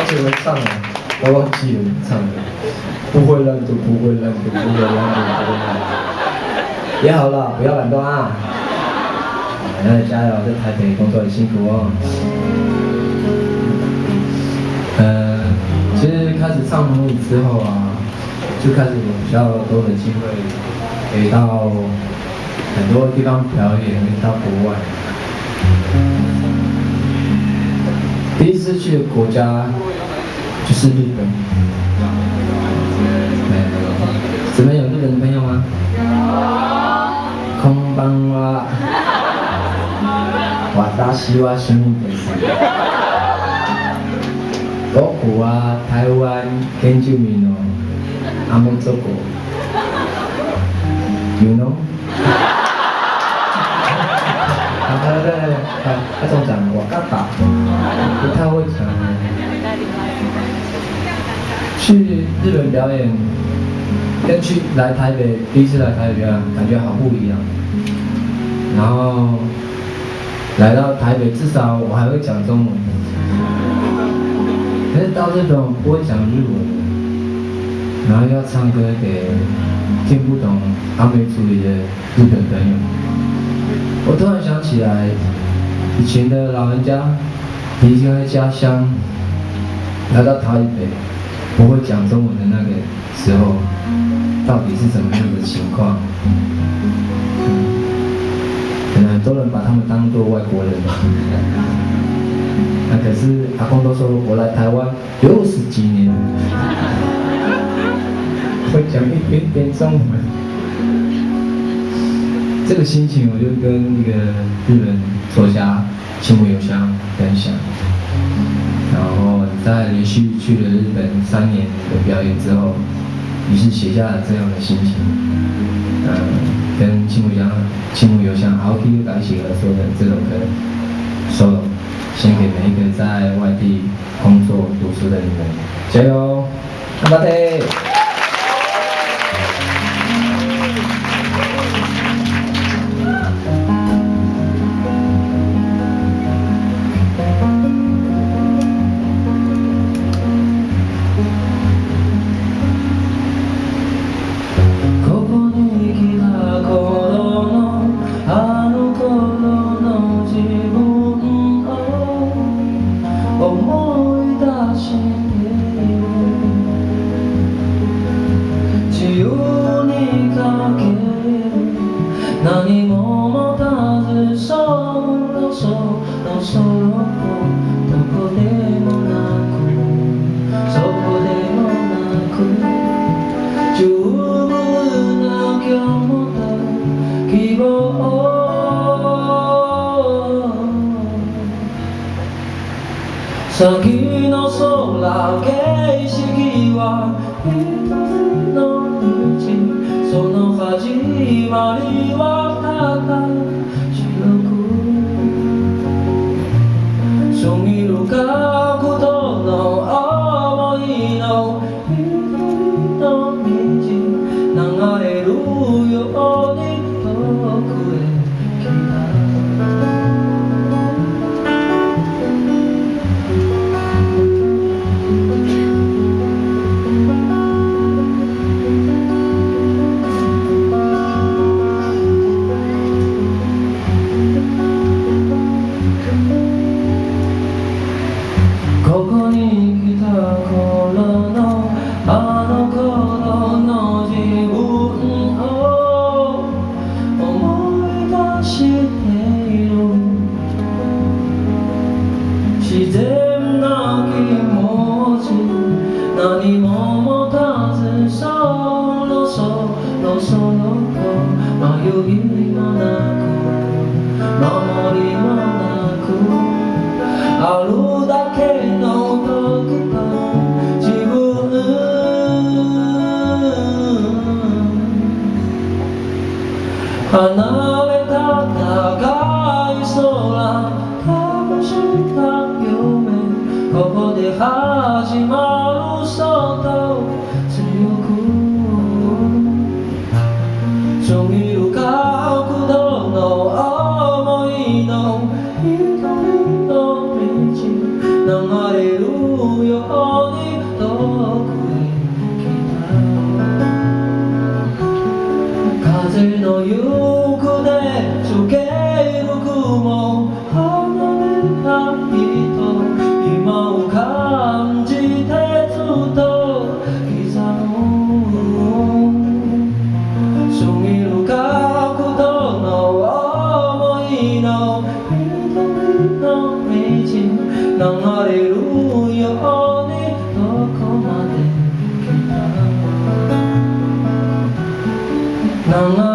记我唱了，我忘记了唱的。不会烂赌，不会烂赌，不会烂赌，不会烂赌。也好了，不要懒惰啊！那加油，在台北工作很辛苦哦。其实开始唱母语之后啊，就开始有比较多的机会，可以到很多地方表演，可以到国外。第一次去的国家就是日本。这边有日本的朋友吗？有。こんばんは。私は趣味です。僕は台湾原住民のアメ族。You know？ 对，他总讲我嘎达，不太会讲。去日本表演，跟来台北第一次来台北表演，感觉好不一样。然后来到台北，至少我还会讲中文。可是到日本我不会讲日文，然后要唱歌给听不懂阿美族语的日本朋友。我突然想起来，以前的老人家离开家乡，来到台北，不会讲中文的那个时候，到底是怎么样的情况？可能很多人把他们当作外国人吧。那可是阿公都说我来台湾60几年了，会讲一点点中文。这个心情我就跟一个日本作家青木由香分享，然后在连续去了日本3年的表演之后，于是写下了这样的心情，跟青木由香 ROK 改写而说的这首歌 solo， 献给每一个在外地工作读书的你们，加油，干巴爹！何も持たずそろそろそろとどこでもなくそこでもなく十分な今日もた希望先の空景色は一つの道その始まりはただ白くそぎる角度の想いの一の道流れるように遠くへ来たここに来た頃のあの頃の自分を思い出している自然な気持ち何も持たずそろそろそろと迷いもなく守りもなくあるだけの時間自分離れた高い空隠した夢ここで始まるそっと強くそぎる角度の想いの一人の流れるよ流れるようにどこまで来た